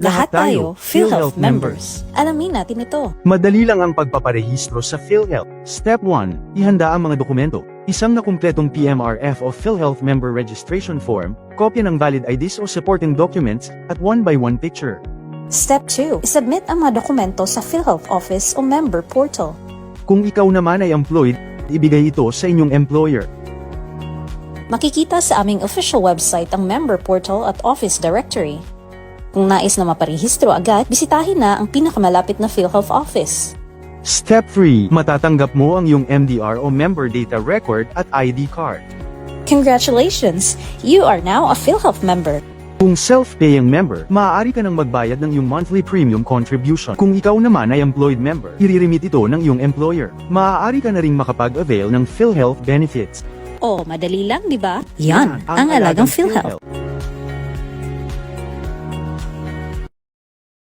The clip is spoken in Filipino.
Lahat tayo, PhilHealth members. Alamin natin ito. Madali lang ang pagpaparehistro sa PhilHealth. Step 1. Ihanda ang mga dokumento. Isang nakumpletong PMRF o PhilHealth Member Registration Form, kopya ng valid IDs o supporting documents, at 1x1 picture. Step 2. Isubmit ang mga dokumento sa PhilHealth Office o Member Portal. Kung ikaw naman ay employed, ibigay ito sa inyong employer. Makikita sa aming official website ang Member Portal at Office Directory. Kung nais na maparehistro agad, bisitahin na ang pinakamalapit na PhilHealth Office. Step 3. Matatanggap mo ang iyong MDR o Member Data Record at ID card. Congratulations! You are now a PhilHealth member. Kung self-paying member, maaari ka nang magbayad ng iyong monthly premium contribution. Kung ikaw naman ay employed member, iririmit ito ng iyong employer. Maaari ka na ring makapag-avail ng PhilHealth benefits. Oh, madali lang, di ba? Yan, ang alagang PhilHealth.